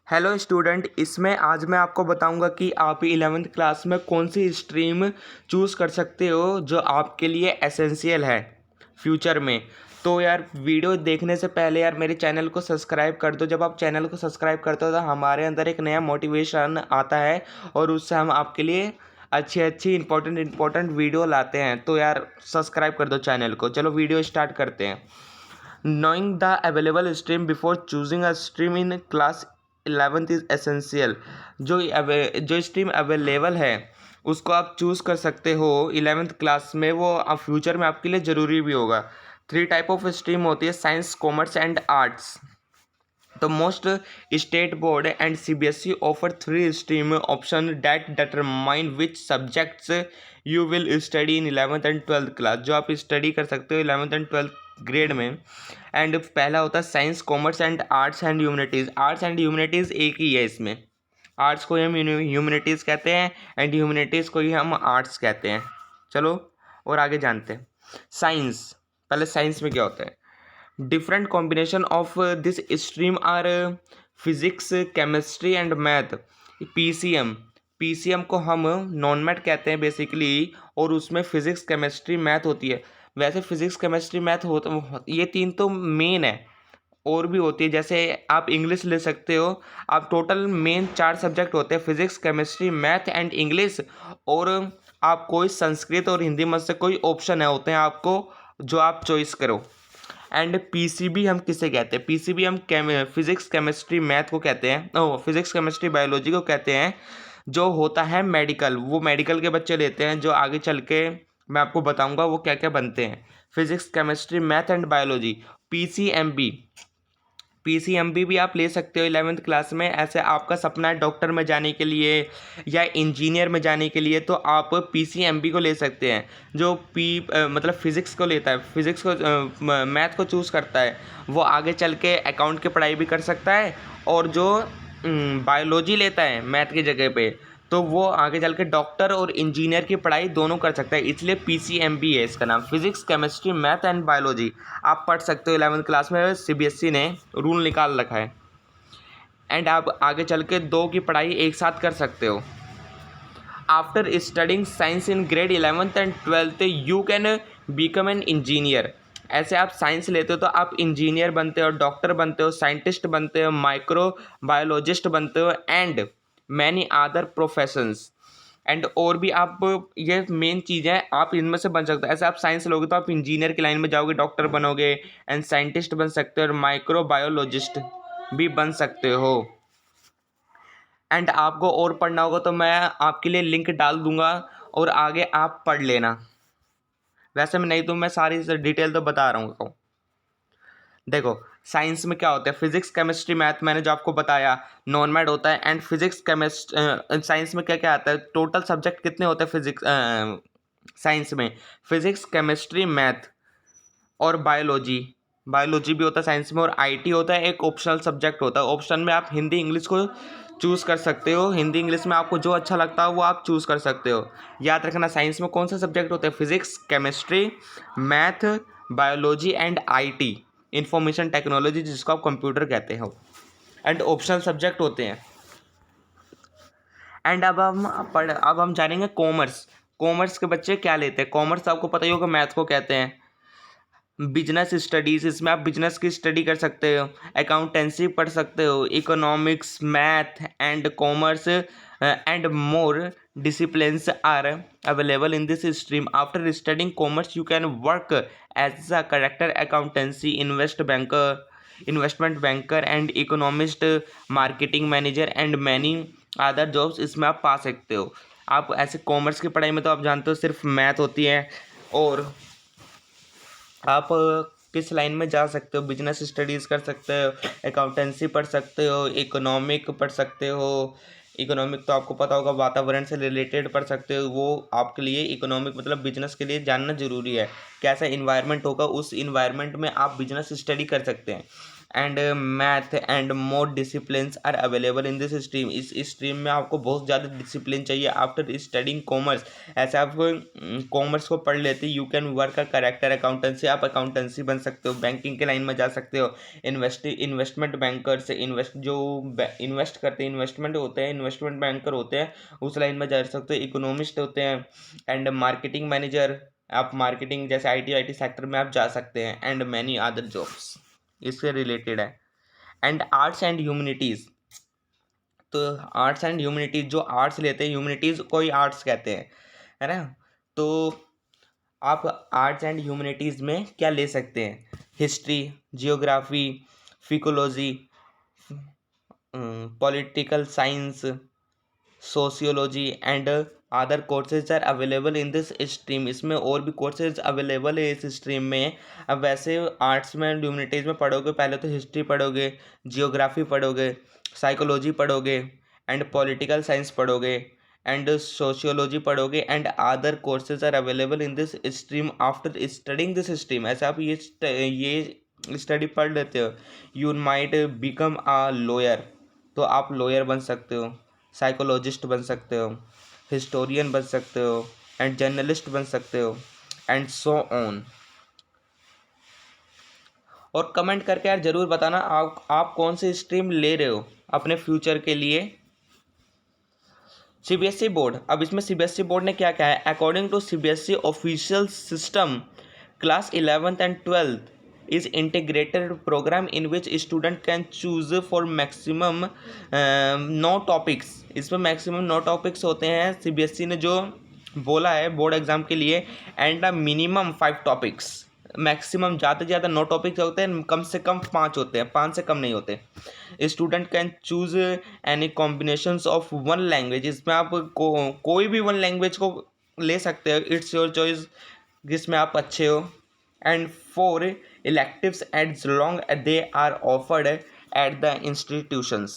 Hello student, इसमें आज मैं आपको बताऊंगा कि आप 11वीं क्लास में कौन सी स्ट्रीम चूज़ कर सकते हो जो आपके लिए एसेंशियल है फ्यूचर में। तो यार वीडियो देखने से पहले यार मेरे चैनल को सब्सक्राइब कर दो। जब आप चैनल को सब्सक्राइब करते हो तो हमारे अंदर एक नया मोटिवेशन आता है और उससे हम आपके लिए अच्छी अच्छी इंपॉर्टेंट वीडियो लाते हैं। तो यार सब्सक्राइब कर दो चैनल को। चलो वीडियो स्टार्ट करते हैं। Knowing the available stream before choosing a stream in class 11th is essential। जो स्ट्रीम अवेलेबल है उसको आप चूज़ कर सकते हो 11th क्लास में, वो आप फ्यूचर में आपके लिए ज़रूरी भी होगा। 3 टाइप ऑफ स्ट्रीम होती है, science, commerce and arts. The most state board and CBSE offer 3 stream option that determine which subjects you will study in 11th and 12th class, जो आप स्टडी कर सकते हो 11th एंड 12th ग्रेड में। And पहला होता है science, commerce and arts and humanities. Arts and humanities एक ही है इसमें। आर्ट्स को ही हम ह्यूमैनिटीज़ कहते हैं एंड ह्यूमैनिटीज़ को ही हम आर्ट्स कहते हैं। चलो और आगे जानते हैं। साइंस, पहले साइंस में क्या होता है। Different combination of this stream are physics, chemistry and math. PCM को हम नॉन मैथ कहते हैं बेसिकली, और उसमें फिजिक्स, केमिस्ट्री, मैथ होती है। वैसे फिजिक्स, केमिस्ट्री, मैथ ये 3 तो मेन है, और भी होती है। जैसे आप इंग्लिश ले सकते हो। आप टोटल मेन 4 सब्जेक्ट होते हैं, physics, chemistry, math and English. और आप कोई संस्कृत और हिंदी में से कोई ऑप्शन है होते हैं आपको, जो आप चॉइस करो। एंड पीसीबी हम किसे कहते हैं। पीसीबी हम फिजिक्स, केमिस्ट्री, मैथ को कहते हैं। फिजिक्स, केमिस्ट्री, बायोलॉजी को कहते हैं। जो होता है मेडिकल, वो मेडिकल के बच्चे लेते हैं, जो आगे चल के मैं आपको बताऊंगा वो क्या क्या बनते हैं। Physics, chemistry, math and biology. PCMB PCMB भी आप ले सकते हो 11th क्लास में। ऐसे आपका सपना है डॉक्टर में जाने के लिए या इंजीनियर में जाने के लिए, तो आप पीसीएमबी को ले सकते हैं। जो मतलब फिज़िक्स को लेता है, फिज़िक्स को मैथ को चूज़ करता है, वो आगे चल के अकाउंट की पढ़ाई भी कर सकता है। और जो बायोलॉजी लेता है मैथ की जगह पे, तो वो आगे चल के डॉक्टर और इंजीनियर की पढ़ाई दोनों कर सकता है। इसलिए पीसीएमबी है इसका नाम, physics, chemistry, math and biology. आप पढ़ सकते हो 11th क्लास में, सीबीएसई ने रूल निकाल रखा है। एंड आप आगे चल के 2 की पढ़ाई एक साथ कर सकते हो। After studying science in grade 11th and 12th you can become an engineer. ऐसे आप साइंस लेते हो तो आप इंजीनियर बनते हो, डॉक्टर बनते हो, साइंटिस्ट बनते हो, माइक्रो बायोलॉजिस्ट बनते हो and many other professions. And और भी आप, ये मेन चीज़ है, आप इनमें से बन सकते हो। ऐसे आप साइंस लोगे तो आप इंजीनियर की लाइन में जाओगे, डॉक्टर बनोगे एंड साइंटिस्ट बन सकते हो और माइक्रो बायोलॉजिस्ट भी बन सकते हो। एंड आपको और पढ़ना होगा तो मैं आपके लिए लिंक डाल दूंगा और आगे आप पढ़ लेना। वैसे मैं नहीं तो मैं सारी डिटेल तो बता रहा हूँ। देखो साइंस में क्या होता है, फिजिक्स, केमिस्ट्री, मैथ मैंने जो आपको बताया नॉन मैथ होता है। एंड फिजिक्स, केमिस्ट्री, साइंस में क्या क्या आता है, टोटल सब्जेक्ट कितने होते हैं फिजिक्स साइंस में। फिजिक्स, केमिस्ट्री, मैथ और बायोलॉजी। बायोलॉजी भी होता है साइंस में। और आईटी होता है, एक ऑप्शनल सब्जेक्ट होता है। ऑप्शन में आप हिंदी, इंग्लिश को चूज़ कर सकते हो। हिंदी, इंग्लिश में आपको जो अच्छा लगता हो वो आप चूज़ कर सकते हो। याद रखना, साइंस में कौन सा सब्जेक्ट होता है, physics, chemistry, math, biology and IT, information technology, जिसको आप कंप्यूटर कहते हो। एंड ऑप्शनल सब्जेक्ट होते हैं। एंड अब हम जानेंगे कॉमर्स। कॉमर्स के बच्चे क्या लेते हैं। कॉमर्स आपको पता ही होगा, मैथ को कहते हैं। बिजनेस स्टडीज़, इसमें आप बिजनेस की स्टडी कर सकते हो, अकाउंटेंसी पढ़ सकते हो, economics, math and commerce and more disciplines are available in this stream. After studying commerce you can work as a chartered accountancy, investment banker and economist, marketing manager and many other jobs इसमें आप पा सकते हो। आप ऐसे commerce की पढ़ाई में तो आप जानते हो सिर्फ मैथ होती है। और आप किस लाइन में जा सकते हो, बिजनेस स्टडीज़ कर सकते हो, अकाउंटेंसी पढ़ सकते हो, इकोनॉमिक पढ़ सकते हो। इकोनॉमिक तो आपको पता होगा, वातावरण से रिलेटेड पढ़ सकते हो। वो आपके लिए इकोनॉमिक मतलब बिजनेस के लिए जानना ज़रूरी है, कैसा इन्वायरमेंट होगा, उस इन्वायरमेंट में आप बिजनेस स्टडी कर सकते हैं। And math and more disciplines are available in this stream. इस स्ट्रीम में आपको बहुत ज़्यादा डिसिप्लिन चाहिए। आफ्टर स्टडिंग कॉमर्स, ऐसे आप कॉमर्स को पढ़ लेते, you can work a character accountancy, आप अकाउंटेंसी बन सकते हो, बैंकिंग के लाइन में जा सकते हो, इन्वेस्टमेंट बैंकर से इन्वेस्ट करते हैं, इन्वेस्टमेंट होते हैं, इन्वेस्टमेंट बैंकर होते हैं, उस लाइन में जा सकते हो, इकोनॉमिस्ट होते हैं, एंड मार्केटिंग मैनेजर, आप मार्केटिंग जैसे आई टी सेक्टर में आप जा सकते हैं, एंड मैनी अदर जॉब्स इससे रिलेटेड है। एंड आर्ट्स एंड ह्यूमनिटीज़, तो आर्ट्स एंड ह्यूमनिटीज़, जो आर्ट्स लेते हैं, ह्यूमनिटीज़ को ही आर्ट्स कहते हैं, है ना। तो आप आर्ट्स एंड ह्यूमनिटीज़ में क्या ले सकते हैं, history, geography, psychology, political science, sociology and other courses are available in this stream. इसमें और भी कोर्सेज अवेलेबल है इस स्ट्रीम में। अब वैसे आर्ट्स में ह्यूमनिटीज़ में पढ़ोगे, पहले तो हिस्ट्री पढ़ोगे, जियोग्राफी पढ़ोगे, साइकोलॉजी पढ़ोगे, एंड पॉलिटिकल साइंस पढ़ोगे, एंड सोशियोलॉजी पढ़ोगे, and other courses are available in this stream after studying this stream. ऐसे आप ये स्टडी पढ़ लेते हो, you might become a lawyer, तो आप लॉयर बन सकते हो, साइकोलॉजिस्ट बन सकते हो, हिस्टोरियन बन सकते हो, एंड जर्नलिस्ट बन सकते हो, एंड सो ऑन। और कमेंट करके यार ज़रूर बताना आप कौन सी स्ट्रीम ले रहे हो अपने फ्यूचर के लिए। सीबीएसई बोर्ड, अब इसमें सीबीएसई बोर्ड ने क्या कहा है, according to CBSE official system, class 11th and 12th is integrated program in which student can choose for maximum 9 topics। इसमें मैक्सिमम 9 टॉपिक्स होते हैं, सीबीएसई ने जो बोला है बोर्ड एग्जाम के लिए, एंड मिनिमम 5 टॉपिक्स, मैक्सिमम ज़्यादा से ज़्यादा 9 टॉपिक्स होते हैं, कम से कम 5 होते हैं, 5 से कम नहीं होते। Student can choose any combinations of one language, इसमें आप कोई भी वन लैंग्वेज को ले सकते हो, इट्स योर चॉइस जिसमें आप अच्छे हो। And 4 electives as long as they are offered at the institutions।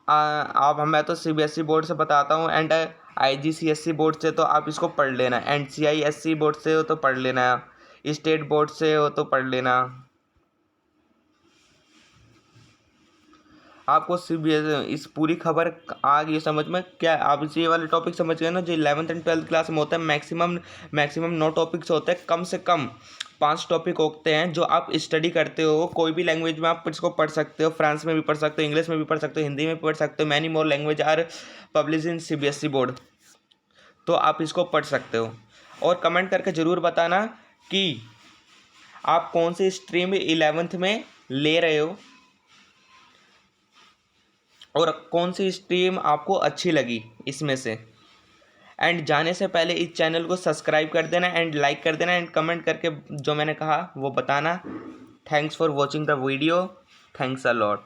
आप मैं तो सीबीएसई बोर्ड से बताता हूँ, एंड आईजीसीएसई बोर्ड से तो आप इसको पढ़ लेना, एंड सीआईएसई बोर्ड से हो तो पढ़ लेना, स्टेट बोर्ड से हो तो पढ़ लेना। आपको सीबीएसई इस पूरी खबर आ गई समझ में, क्या आप इस ये वाले टॉपिक समझ गए ना, जो 11th and 12th क्लास में होता है, मैक्सिमम 9 टॉपिक्स होते हैं, कम से कम 5 टॉपिक होते हैं जो आप स्टडी करते हो, कोई भी लैंग्वेज में आप इसको पढ़ सकते हो, फ्रांस में भी पढ़ सकते हो, इंग्लिश में भी पढ़ सकते हो, हिंदी में भी पढ़ सकते हो, many more language are publish in CBSE board, तो आप इसको पढ़ सकते हो। और कमेंट करके ज़रूर बताना कि आप कौन सी स्ट्रीम 11th में ले रहे हो और कौन सी स्ट्रीम आपको अच्छी लगी इसमें से। एंड जाने से पहले इस चैनल को सब्सक्राइब कर देना, एंड लाइक कर देना, एंड कमेंट करके जो मैंने कहा वो बताना। Thanks for watching the video, thanks a lot.